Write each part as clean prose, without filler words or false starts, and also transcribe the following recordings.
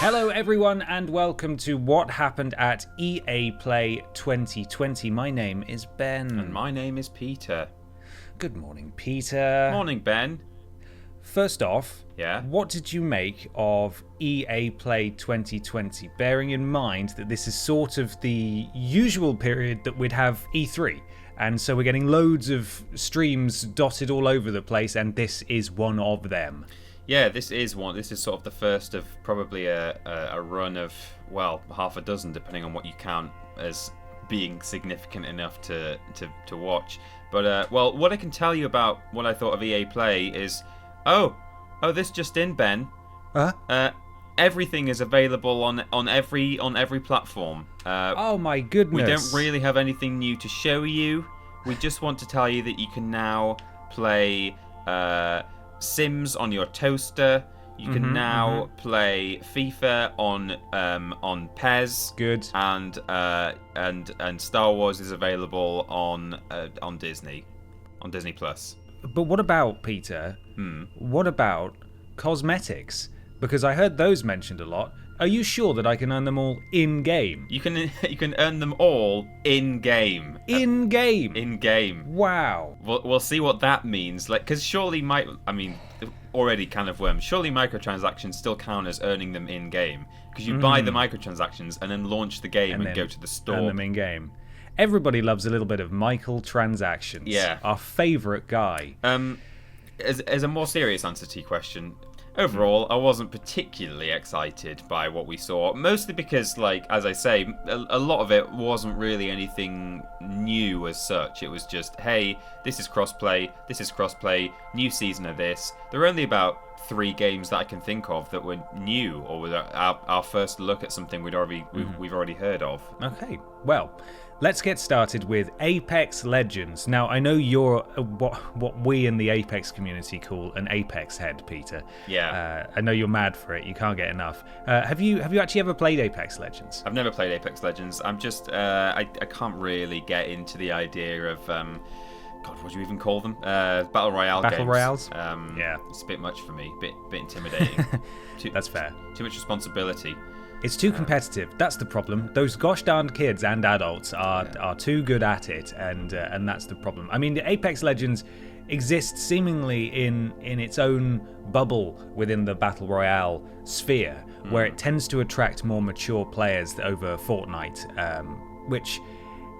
Hello everyone and welcome to What Happened at EA Play 2020. My name is Ben. And my name is Peter. Good morning, Peter. Morning, Ben. First off, Yeah? what did you make of EA Play 2020? Bearing in mind that this is sort of the usual period that we'd have E3. And so we're getting loads of streams dotted all over the place, and this is one of them. Yeah, this is one. This is sort of the first of probably a run of, well, half a dozen, depending on what you count as being significant enough to watch. But, well, what I can tell you about what I thought of EA Play is, oh, this just in, Ben. Huh? Everything is available on every platform. Oh my goodness. We don't really have anything new to show you. We just want to tell you that you can now play Sims on your toaster. You can now play FIFA on PES. Good. And Star Wars is available on Disney Plus. But what about, Peter? What about cosmetics? Because I heard those mentioned a lot. Are you sure that I can earn them all in-game? You can earn them all in-game. In-game? In-game. Wow. We'll see what that means. Like, because surely already kind of worm. Surely microtransactions still count as earning them in-game. Because you buy the microtransactions and then launch the game and go to the store. Earn them in-game. Everybody loves a little bit of Michael transactions. Yeah. Our favourite guy. As a more serious answer to your question, overall, I wasn't particularly excited by what we saw. Mostly because, like, as I say, a lot of it wasn't really anything new as such. It was just, hey, this is crossplay, new season of this. There are only about 3 games that I can think of that were new, or were our first look at something we've already heard of. Okay, well, let's get started with Apex Legends. Now, I know you're what we in the Apex community call an Apex head, Peter. Yeah. I know you're mad for it. You can't get enough. Have you actually ever played Apex Legends? I've never played Apex Legends. I'm just I can't really get into the idea of God, what do you even call them? Battle Royale games. Battle Royales? Yeah. It's a bit much for me. Bit intimidating. That's fair. Too much responsibility. It's too competitive. That's the problem. Those gosh darned kids and adults are too good at it, and that's the problem. I mean, the Apex Legends exists seemingly in its own bubble within the Battle Royale sphere, where it tends to attract more mature players over Fortnite, which,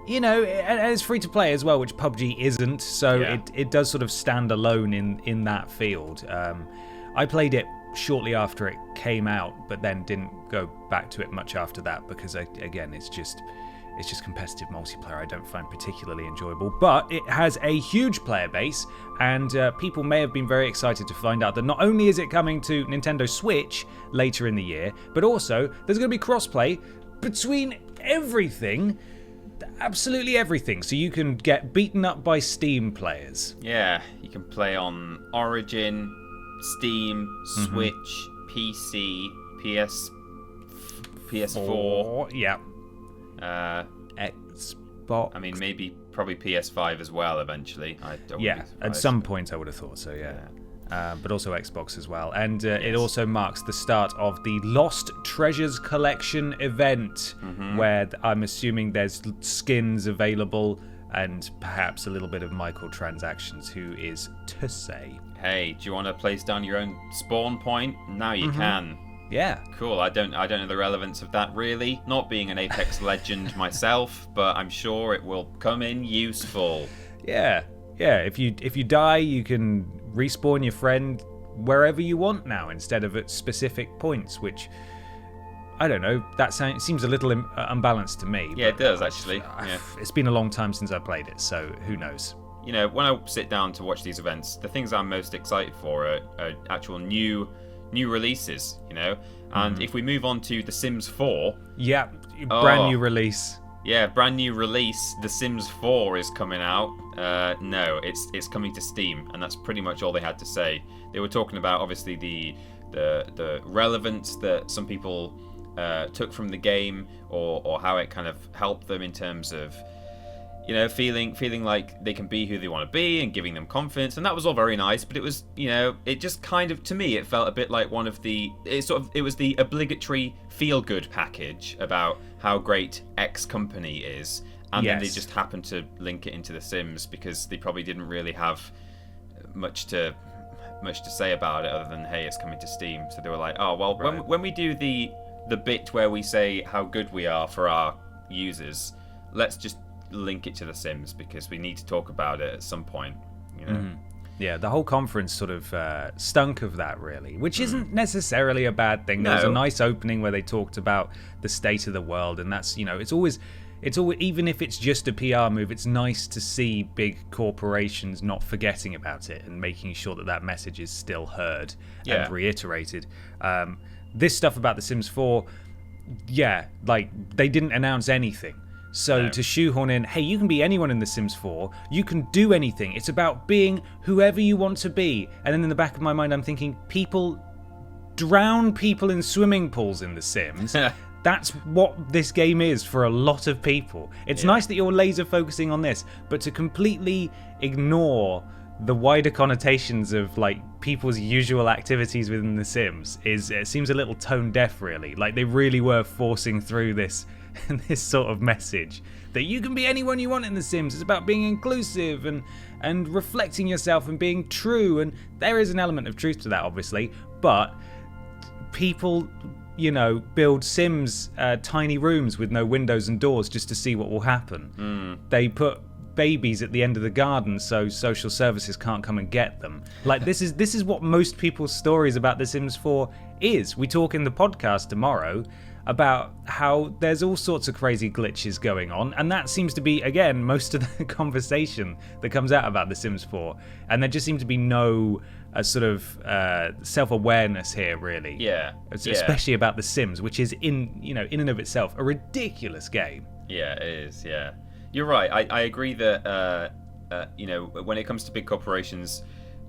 you know, and it's free to play as well, which PUBG isn't, so it does sort of stand alone in that field. I played it shortly after it came out, but then didn't go back to it much after that because, again, it's just competitive multiplayer I don't find particularly enjoyable. But it has a huge player base, and people may have been very excited to find out that not only is it coming to Nintendo Switch later in the year, but also there's going to be crossplay between everything. Absolutely everything, so you can get beaten up by Steam players. Yeah, you can play on Origin, Steam, Switch, PC, PS4. Yeah. Xbox. I mean, probably PS5 as well eventually. At some point I would have thought so, but also Xbox as well. And it also marks the start of the Lost Treasures Collection event, where I'm assuming there's skins available and perhaps a little bit of microtransactions. Who is to say? Hey, do you want to place down your own spawn point? Now you can. Yeah. Cool. I don't know the relevance of that really. Not being an Apex legend myself, but I'm sure it will come in useful. Yeah. If you die, you can respawn your friend wherever you want now instead of at specific points, which, I don't know, seems a little unbalanced to me. Yeah, it does actually. It's been a long time since I played it, so who knows? You know, when I sit down to watch these events, the things I'm most excited for are actual new releases, you know? And if we move on to The Sims 4... Yeah, brand new release. Yeah, brand new release. The Sims 4 is coming out. No, it's coming to Steam, and that's pretty much all they had to say. They were talking about, obviously, the relevance that some people took from the game, or how it kind of helped them in terms of, feeling like they can be who they want to be and giving them confidence, and that was all very nice. But it was, it just kind of, to me, it felt a bit like one of the, it was the obligatory feel-good package about how great X company is, and then they just happened to link it into The Sims because they probably didn't really have much to say about it other than, hey, it's coming to Steam. So they were like, oh well, when we do the bit where we say how good we are for our users, let's just link it to The Sims because we need to talk about it at some point. Yeah, the whole conference sort of stunk of that, really, which isn't necessarily a bad thing. There was a nice opening where they talked about the state of the world, and that's, it's always, even if it's just a PR move, it's nice to see big corporations not forgetting about it and making sure that message is still heard and reiterated. This stuff about The Sims 4, they didn't announce anything. So to shoehorn in, hey, you can be anyone in The Sims 4, you can do anything. It's about being whoever you want to be. And then in the back of my mind, I'm thinking, people drown people in swimming pools in The Sims. That's what this game is for a lot of people. It's nice that you're laser focusing on this, but to completely ignore the wider connotations of people's usual activities within The Sims it seems a little tone deaf, really. Like they really were forcing through this sort of message that you can be anyone you want in The Sims. It's about being inclusive and reflecting yourself and being true, and there is an element of truth to that, obviously, but people build Sims tiny rooms with no windows and doors just to see what will happen. They put babies at the end of the garden so social services can't come and get them. This is what most people's stories about The Sims 4 is. We talk in the podcast tomorrow about how there's all sorts of crazy glitches going on, and that seems to be, again, most of the conversation that comes out about The Sims 4, and there just seems to be no sort of self-awareness here, really. Especially about The Sims, which is in and of itself a ridiculous game. Yeah, it is. Yeah, you're right. I agree that when it comes to big corporations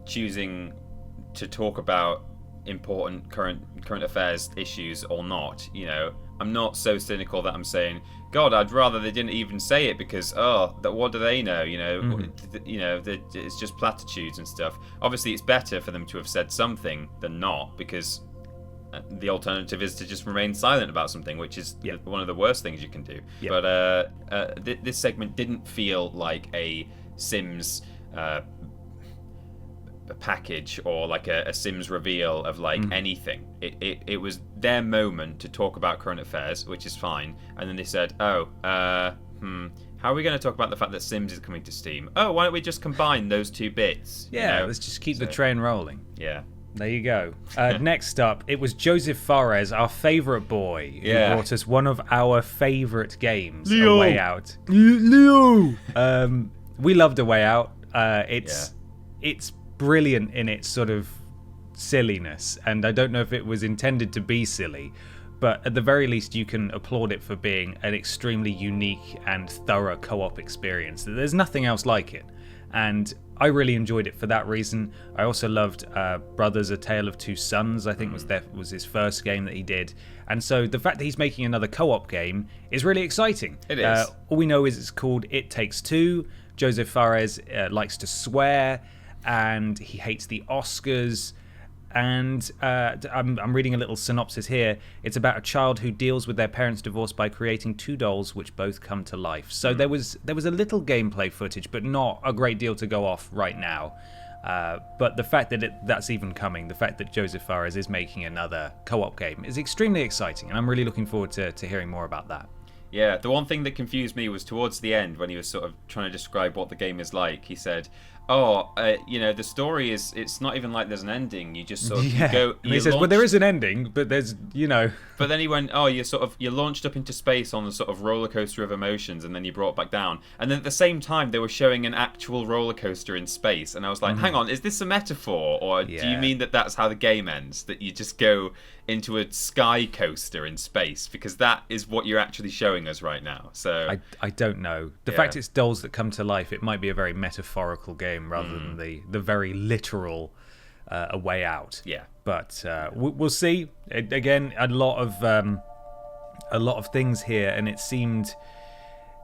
choosing to talk about important current affairs issues or not, I'm not so cynical that I'm saying, God, I'd rather they didn't even say it because what do they know? It's just platitudes and stuff. Obviously, it's better for them to have said something than not, because the alternative is to just remain silent about something, which is one of the worst things you can do. But this segment didn't feel like a Sims a package or like a Sims reveal of anything. It was their moment to talk about current affairs, which is fine, and then they said, how are we going to talk about the fact that Sims is coming to Steam? Why don't we just combine those two bits? Let's just keep the train rolling. There you go. Next up, it was Joseph Fares, our favourite boy, who brought us one of our favourite games, Leo. A Way Out. Leo! We loved A Way Out. It's brilliant in its sort of silliness, and I don't know if it was intended to be silly, but at the very least you can applaud it for being an extremely unique and thorough co-op experience. There's nothing else like it, and I really enjoyed it for that reason. I also loved Brothers: A Tale of Two Sons, I think was his first game that he did, and so the fact that he's making another co-op game is really exciting. It is. All we know is it's called It Takes Two. Joseph Fares likes to swear, and he hates the Oscars, and I'm reading a little synopsis here. It's about a child who deals with their parents' divorce by creating two dolls which both come to life. So there was a little gameplay footage, but not a great deal to go off right now. But the fact that that's even coming, the fact that Joseph Fares is making another co-op game is extremely exciting, and I'm really looking forward to hearing more about that. Yeah, the one thing that confused me was towards the end when he was sort of trying to describe what the game is like. He said, the story is, it's not even like there's an ending. You just sort of you go. And he says, well, there is an ending, but there's, But then he went, you launched up into space on a sort of roller coaster of emotions, and then you brought back down. And then at the same time, they were showing an actual roller coaster in space, and I was like, hang on, is this a metaphor, or do you mean that that's how the game ends? That you just go into a sky coaster in space, because that is what you're actually showing us right now. So I don't know. The fact it's dolls that come to life, it might be a very metaphorical game rather than the very literal A Way Out. Yeah. But we'll see. Again, a lot of things here, and it seemed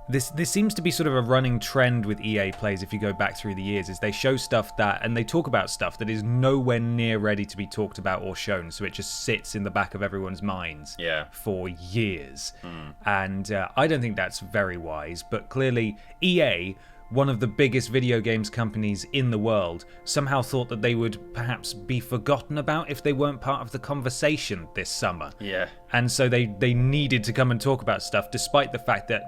This seems to be sort of a running trend with EA plays if you go back through the years, is they show stuff that, and they talk about stuff that is nowhere near ready to be talked about or shown, so it just sits in the back of everyone's minds for years. And I don't think that's very wise, but clearly EA, one of the biggest video games companies in the world, somehow thought that they would perhaps be forgotten about if they weren't part of the conversation this summer. Yeah. And so they needed to come and talk about stuff, despite the fact that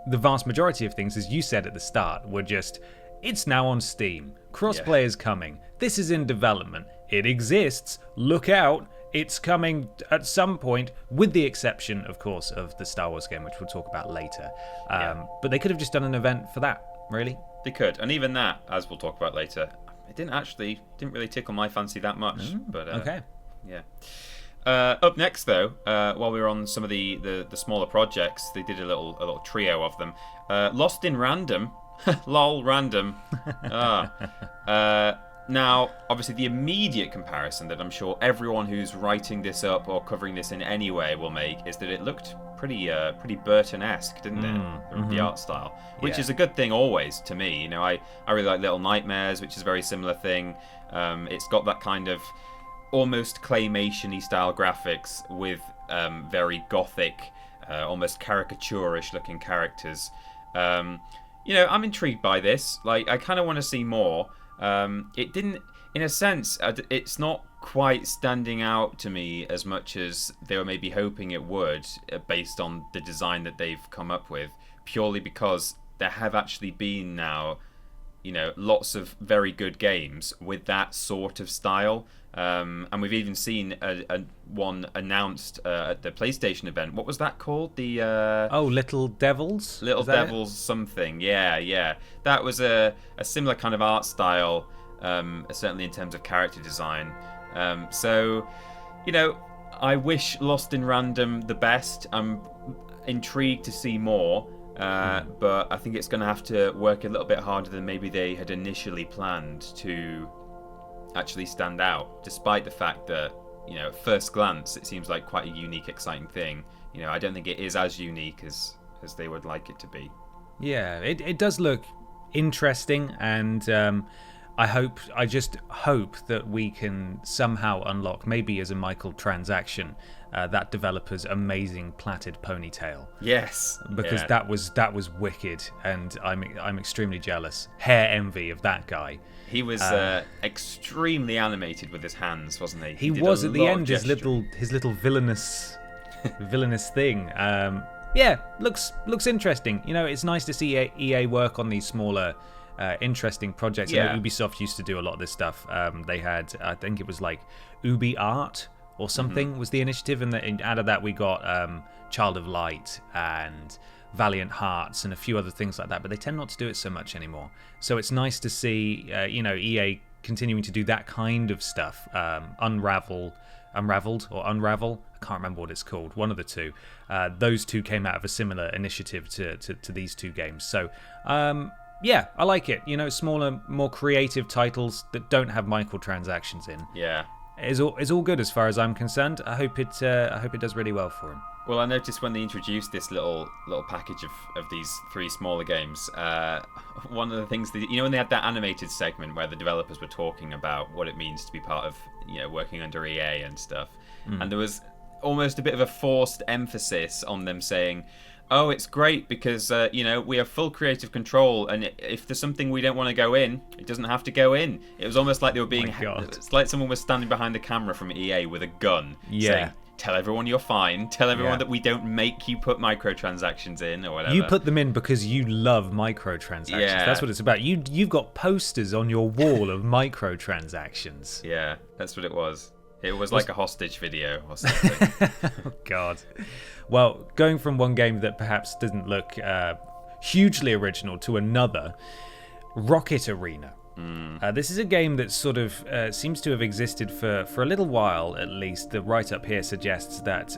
the vast majority of things, as you said at the start, were just, it's now on Steam. Crossplay is coming. This is in development. It exists. Look out. It's coming at some point, with the exception, of course, of the Star Wars game, which we'll talk about later. But they could have just done an event for that, really. They could. And even that, as we'll talk about later, it didn't really tickle my fancy that much. But okay. Yeah. Up next, though, while we were on some of the smaller projects, they did a little trio of them. Lost in Random, lol, random. Now, obviously, the immediate comparison that I'm sure everyone who's writing this up or covering this in any way will make is that it looked pretty Burton-esque, didn't it? The art style, which is a good thing always to me. You know, I really like Little Nightmares, which is a very similar thing. It's got that kind of almost claymation-y style graphics with very gothic, almost caricaturish looking characters. You know, I'm intrigued by this. Like, I kind of want to see more. It didn't, in a sense, it's not quite standing out to me as much as they were maybe hoping it would, based on the design that they've come up with, purely because there have actually been now, you know, lots of very good games with that sort of style. And we've even seen one announced at the PlayStation event. What was that called? The Little Devils? Little Devils something. Yeah. That was a similar kind of art style, certainly in terms of character design. So, you know, I wish Lost in Random the best. I'm intrigued to see more. But I think it's going to have to work a little bit harder than maybe they had initially planned to actually stand out, despite the fact that, you know, at first glance it seems like quite a unique, exciting thing. You know, I don't think it is as unique as they would like it to be. Yeah, it does look interesting, and I just hope that we can somehow unlock, maybe as a microtransaction, that developer's amazing plaited ponytail. Yes, because that was wicked, and I'm extremely jealous. Hair envy of that guy. He was extremely animated with his hands, wasn't he? He was at the end. His little villainous thing. Yeah, looks interesting. You know, it's nice to see EA work on these smaller, interesting projects. Yeah. You know, Ubisoft used to do a lot of this stuff. They had, I think it was like Ubi Art or something was the initiative, and out of that we got Child of Light and Valiant Hearts and a few other things like that, but they tend not to do it so much anymore. So it's nice to see, you know, EA continuing to do that kind of stuff. Unraveled or Unravel, I can't remember what it's called, one of the two. Those two came out of a similar initiative to these two games. So yeah, I like it. You know, smaller, more creative titles that don't have microtransactions in. Yeah, is all good as far as I'm concerned. I hope it does really well for him. Well, I noticed when they introduced this little package of these three smaller games, one of the things that, you know, when they had that animated segment where the developers were talking about what it means to be part of, you know, working under EA and stuff, and there was almost a bit of a forced emphasis on them saying, oh, it's great because, you know, we have full creative control, and if there's something we don't want to go in, it doesn't have to go in. It was almost like they were being... It's like someone was standing behind the camera from EA with a gun, saying, tell everyone you're fine, tell everyone that we don't make you put microtransactions in or whatever. You put them in because you love microtransactions. Yeah. That's what it's about. You've got posters on your wall of microtransactions. Yeah, that's what it was. It was like a hostage video or something. Oh, God. Well, going from one game that perhaps didn't look hugely original to another, Rocket Arena. This is a game that sort of seems to have existed for a little while, at least. The write-up here suggests that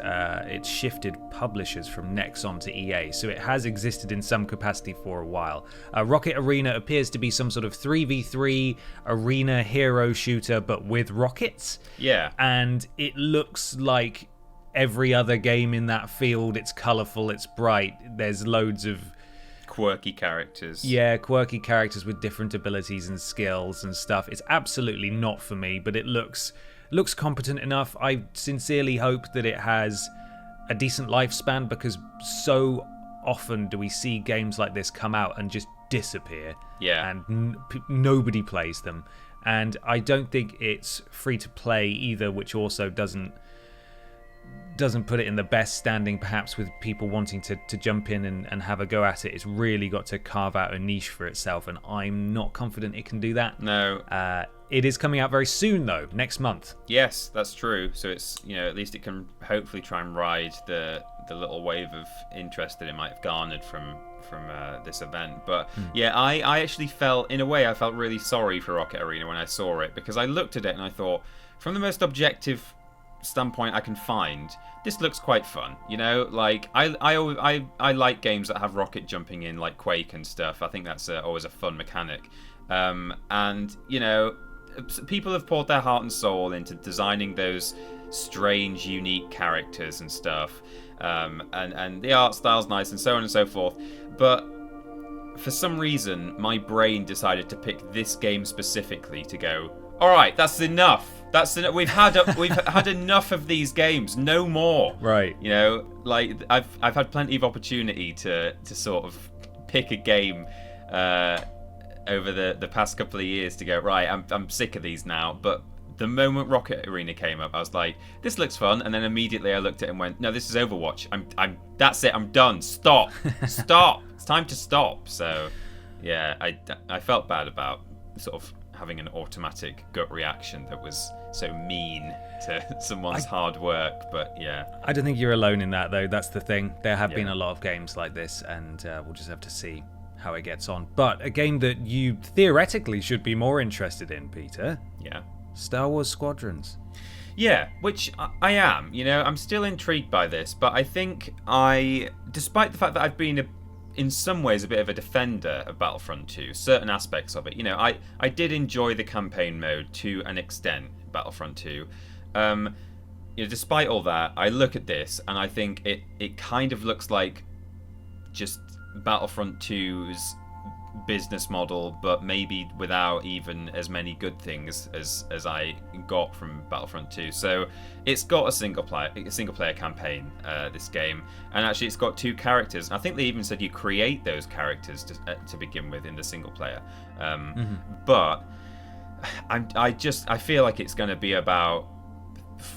it shifted publishers from Nexon to EA, so it has existed in some capacity for a while. Rocket Arena appears to be some sort of 3v3 arena hero shooter, but with rockets. Yeah. And it looks like every other game in that field. It's colourful, it's bright, there's loads of quirky characters. Yeah, quirky characters with different abilities and skills and stuff. It's absolutely not for me, but it looks competent enough. I sincerely hope that it has a decent lifespan, because so often do we see games like this come out and just disappear. Yeah. And nobody plays them. And I don't think it's free to play either, which also doesn't put it in the best standing, perhaps, with people wanting to jump in and have a go at it. It's really got to carve out a niche for itself, and I'm not confident it can do that. No. It is coming out very soon, though, next month. Yes, that's true. So it's, at least it can hopefully try and ride the little wave of interest that it might have garnered from this event. But yeah, I actually felt really sorry for Rocket Arena when I saw it, because I looked at it and I thought, from the most objective standpoint I can find, this looks quite fun. Like I like games that have rocket jumping in, like Quake and stuff. I think that's always a fun mechanic. And people have poured their heart and soul into designing those strange, unique characters and stuff. And the art style's nice and so on and so forth. But for some reason, my brain decided to pick this game specifically to go, all right, that's enough. We've had enough of these games. No more. Right. Like I've had plenty of opportunity to sort of pick a game over the past couple of years to go, right, I'm sick of these now. But the moment Rocket Arena came up, I was like, this looks fun. And then immediately I looked at it and went, no, this is Overwatch. That's it. I'm done. Stop. Stop. It's time to stop. So yeah, I felt bad about sort of having an automatic gut reaction that was so mean to someone's hard work. But yeah, I don't think you're alone in that, though. That's the thing. There have been a lot of games like this, and we'll just have to see how it gets on. But a game that you theoretically should be more interested in, Peter. Yeah. Star Wars Squadrons. Yeah, which I am. I'm still intrigued by this, but I think despite the fact that I've been in some ways a bit of a defender of Battlefront 2, certain aspects of it. I did enjoy the campaign mode to an extent, Battlefront 2. Despite all that, I look at this and I think it kind of looks like just Battlefront 2's business model, but maybe without even as many good things as I got from Battlefront 2. So it's got a single player campaign, this game, and actually it's got two characters. I think they even said you create those characters to begin with in the single player. But I feel like it's going to be about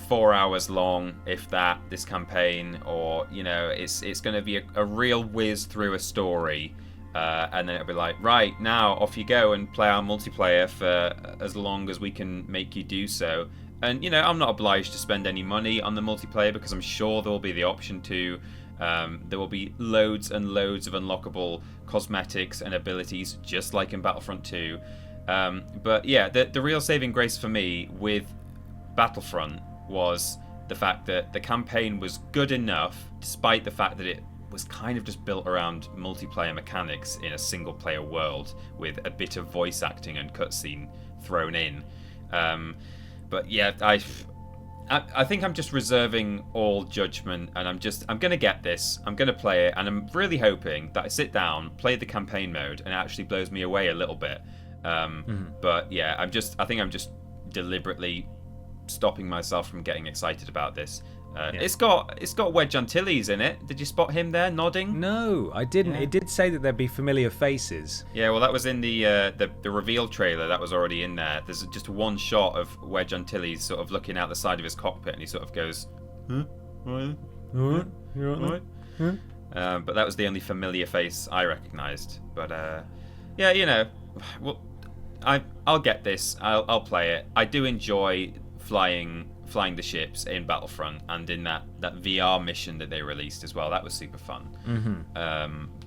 4 hours long, if that, this campaign, or it's going to be a real whiz through a story. And then it'll be like, right, now off you go and play our multiplayer for as long as we can make you do so. And, I'm not obliged to spend any money on the multiplayer, because I'm sure there will be the option to. There will be loads and loads of unlockable cosmetics and abilities, just like in Battlefront 2. But yeah, the real saving grace for me with Battlefront was the fact that the campaign was good enough, despite the fact that it was kind of just built around multiplayer mechanics in a single player world with a bit of voice acting and cutscene thrown in. But yeah, I think I'm just reserving all judgment, and I'm going to get this. I'm going to play it, and I'm really hoping that I sit down, play the campaign mode, and it actually blows me away a little bit. But yeah, I think I'm just deliberately stopping myself from getting excited about this. It's got Wedge Antilles in it. Did you spot him there nodding? No, I didn't. Yeah. It did say that there'd be familiar faces. Yeah, well, that was in the reveal trailer. That was already in there. There's just one shot of Wedge Antilles sort of looking out the side of his cockpit, and he sort of goes, "Huh? What? But that was the only familiar face I recognised. But yeah, well, I'll get this. I'll play it. I do enjoy flying the ships in Battlefront, and in that VR mission that they released as well. That was super fun.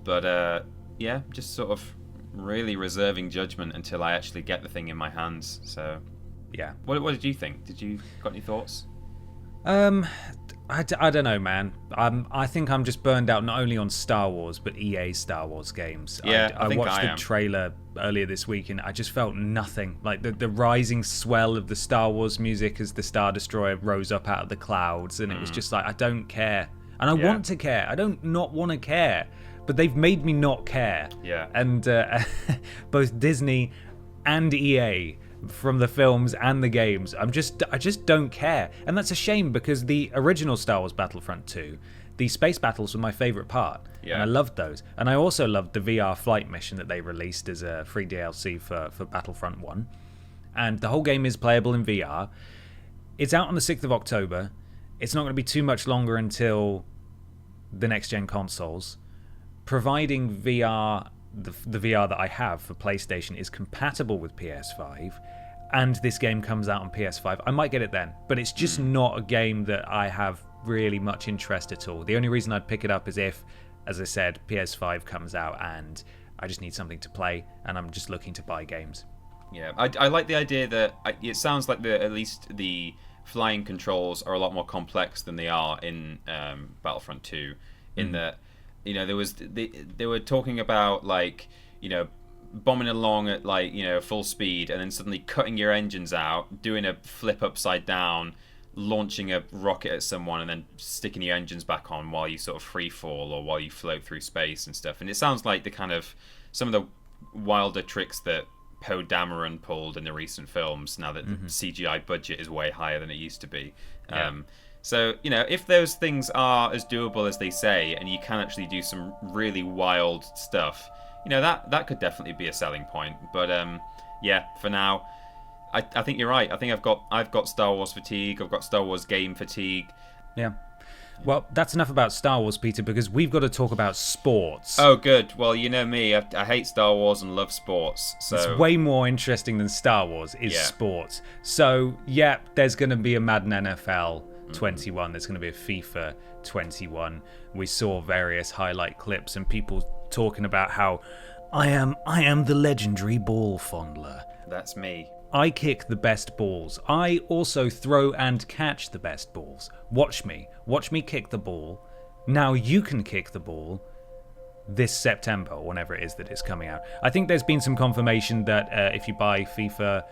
But yeah, just sort of really reserving judgment until I actually get the thing in my hands. So yeah, what did you think? Got any thoughts? I don't know, man. I think I'm just burned out not only on Star Wars, but EA Star Wars games. Yeah, I watched the trailer earlier this week, and I just felt nothing. Like the rising swell of the Star Wars music as the Star Destroyer rose up out of the clouds, and it was just like, I don't care. And I want to care. I don't not want to care. but they've made me not care. Yeah. And both Disney and EA, from the films and the games, I just don't care. And that's a shame, because the original Star Wars Battlefront 2, the space battles were my favorite part. Yeah. And I loved those. And I also loved the VR flight mission that they released as a free DLC for Battlefront 1. And the whole game is playable in VR. It's out on the 6th of October. It's not going to be too much longer until the next-gen consoles. Providing VR, the VR that I have for PlayStation is compatible with PS5, and this game comes out on PS5, I might get it then. But it's just not a game that I have really much interest at all. The only reason I'd pick it up is if, as I said, PS5 comes out and I just need something to play, and I'm just looking to buy games. Yeah, I like the idea that it sounds like at least the flying controls are a lot more complex than they are in Battlefront 2. In that, they were talking about, like, bombing along at, like, full speed, and then suddenly cutting your engines out, doing a flip upside down, launching a rocket at someone, and then sticking your engines back on while you sort of free fall or while you float through space and stuff. And it sounds like some of the wilder tricks that Poe Dameron pulled in the recent films, now that the CGI budget is way higher than it used to be. Yeah. So, if those things are as doable as they say, and you can actually do some really wild stuff, that could definitely be a selling point. But for now, I think you're right. I think I've got Star Wars fatigue. I've got Star Wars game fatigue. Yeah. Well, that's enough about Star Wars, Peter, because we've got to talk about sports. Oh, good. Well, you know me. I hate Star Wars and love sports. So it's way more interesting than Star Wars is sports. So, there's going to be a Madden NFL 21. There's going to be a FIFA 21. We saw various highlight clips and people talking about how I am the legendary ball fondler. That's me. I kick the best balls. I also throw and catch the best balls. Watch me kick the ball. Now you can kick the ball this September, or whenever it is that it's coming out. I think there's been some confirmation that if you buy FIFA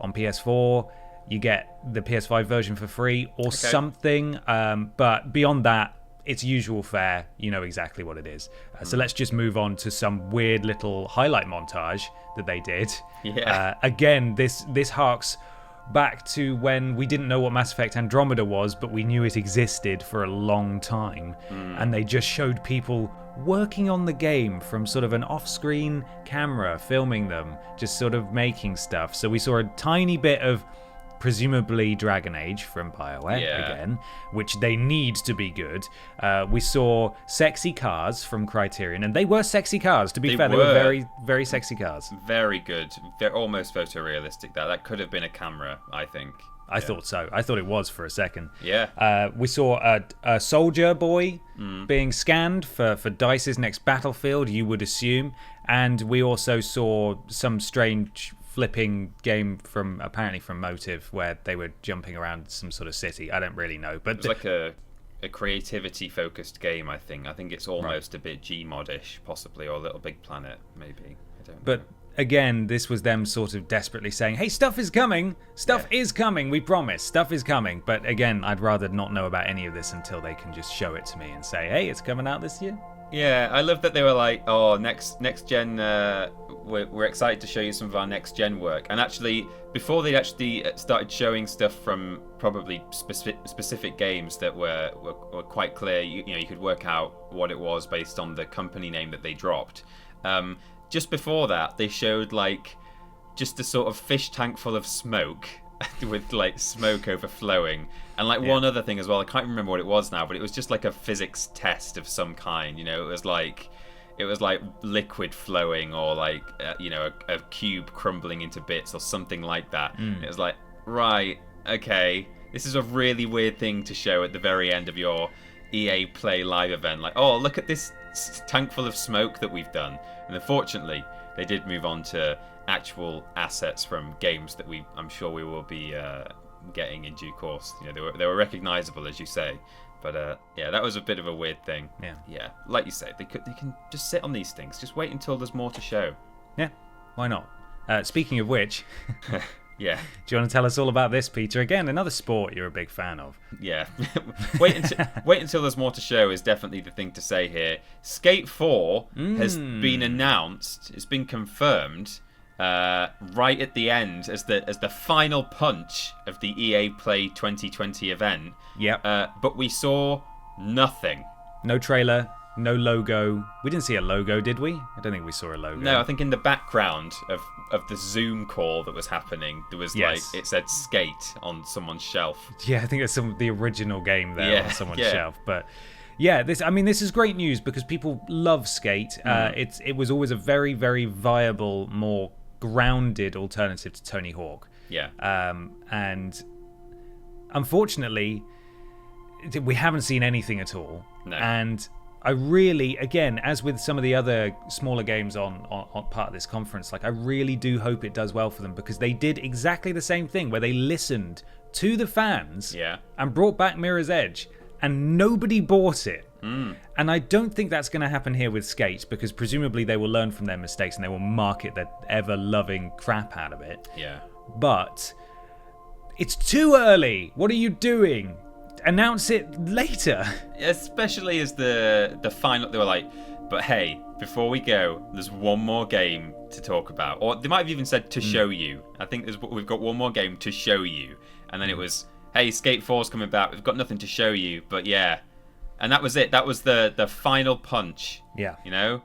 on PS4, you get the PS5 version for free or something. But beyond that, it's usual fare. You know exactly what it is. So let's just move on to some weird little highlight montage that they did. Yeah. Again, this harks back to when we didn't know what Mass Effect Andromeda was, but we knew it existed for a long time. And they just showed people working on the game from sort of an off-screen camera, filming them, just sort of making stuff. So we saw a tiny bit of presumably Dragon Age from BioWare again, which they need to be good. We saw sexy cars from Criterion, and they were sexy cars, to be fair. They were very, very sexy cars. Very good. They're almost photorealistic. That could have been a camera, I think. I thought so. I thought it was for a second. Yeah. We saw a soldier boy being scanned for DICE's next Battlefield, you would assume. And we also saw some strange flipping game from Motive, where they were jumping around some sort of city. I don't really know, but it was like a creativity focused game. I think it's almost a bit Gmod-ish, possibly, or Little Big Planet, maybe. I don't know. But again, this was them sort of desperately saying, "Hey, stuff is coming. Stuff is coming. We promise. Stuff is coming." But again, I'd rather not know about any of this until they can just show it to me and say, "Hey, it's coming out this year." Yeah, I love that they were like, "Oh, next gen, we're excited to show you some of our next gen work." And actually, before they actually started showing stuff from probably specific games that were quite clear, you could work out what it was based on the company name that they dropped. Just before that, they showed like just a sort of fish tank full of smoke with like smoke overflowing, and like one other thing as well. I can't remember what it was now, but it was just like a physics test of some kind. It was like liquid flowing, or like a cube crumbling into bits, or something like that. It was like, right, okay, this is a really weird thing to show at the very end of your EA Play Live event. Like, oh, look at this tank full of smoke that we've done. And unfortunately, they did move on to actual assets from games that I'm sure we will be getting in due course. They were recognizable, as you say, but that was a bit of a weird thing. Yeah, like you say, they can just sit on these things, just wait until there's more to show. Yeah, why not? Speaking of which, Yeah. Do you want to tell us all about this, Peter? Again, another sport you're a big fan of. Yeah. wait until there's more to show is definitely the thing to say here. Skate 4 has been announced. It's been confirmed right at the end as the final punch of the EA Play 2020 event. Yep. But we saw nothing. No trailer. No logo. We didn't see a logo, did we? I don't think we saw a logo. No, I think in the background of the Zoom call that was happening, there was like it said Skate on someone's shelf. Yeah, I think it's the original game there on someone's shelf. But yeah, this is great news because people love Skate. It was always a very, very viable, more grounded alternative to Tony Hawk. Yeah. And unfortunately, we haven't seen anything at all. No. And I really, again, as with some of the other smaller games on part of this conference, like I really do hope it does well for them because they did exactly the same thing where they listened to the fans and brought back Mirror's Edge and nobody bought it. And I don't think that's going to happen here with Skate because presumably they will learn from their mistakes and they will market the ever-loving crap out of it. Yeah. But it's too early. What are you doing? Announce it later. Especially as the final, they were like, but hey, before we go, there's one more game to talk about. Or they might have even said to show you. I think we've got one more game to show you. And then it was, hey, Skate 4's coming back. We've got nothing to show you, but yeah. And that was it. That was the final punch. Yeah. You know?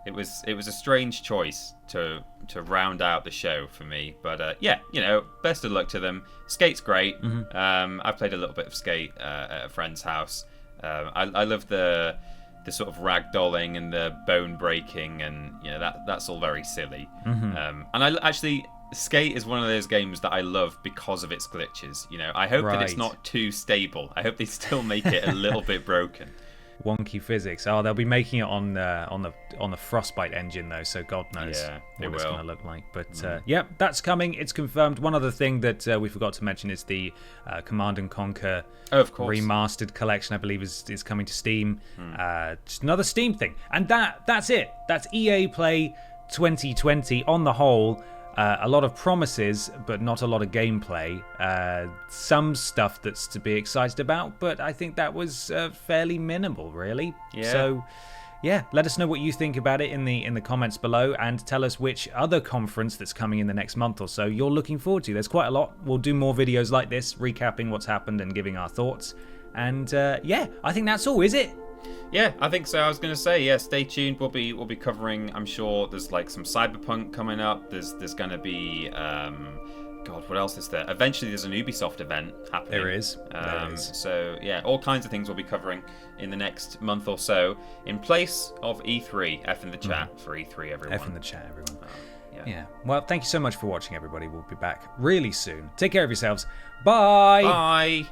It was a strange choice to round out the show for me, but yeah, you know, best of luck to them. Skate's great. I've played a little bit of Skate at a friend's house. I love the sort of ragdolling and the bone breaking, and you know that's all very silly. And I actually Skate is one of those games that I love because of its glitches. You know, I hope that it's not too stable. I hope they still make it a little bit broken. Wonky physics. Oh, they'll be making it on the Frostbite engine though, so God knows what it's going to look like. But yeah, that's coming. It's confirmed. One other thing that we forgot to mention is the Command and Conquer remastered collection. I believe is coming to Steam. Just another Steam thing, and that's it. That's EA Play 2020 on the whole. A lot of promises, but not a lot of gameplay. Some stuff that's to be excited about, but I think that was fairly minimal, really. Yeah. So, yeah, let us know what you think about it in the comments below, and tell us which other conference that's coming in the next month or so you're looking forward to. There's quite a lot. We'll do more videos like this, recapping what's happened and giving our thoughts. And yeah, I think that's all, is it? Yeah, I think so. I was going to say, yeah, stay tuned. We'll be covering, I'm sure there's like some Cyberpunk coming up. There's going to be, God, what else is there? Eventually there's an Ubisoft event happening. There is. So, yeah, all kinds of things we'll be covering in the next month or so in place of E3. F in the chat for E3, everyone. F in the chat, everyone. Yeah. Well, thank you so much for watching, everybody. We'll be back really soon. Take care of yourselves. Bye. Bye.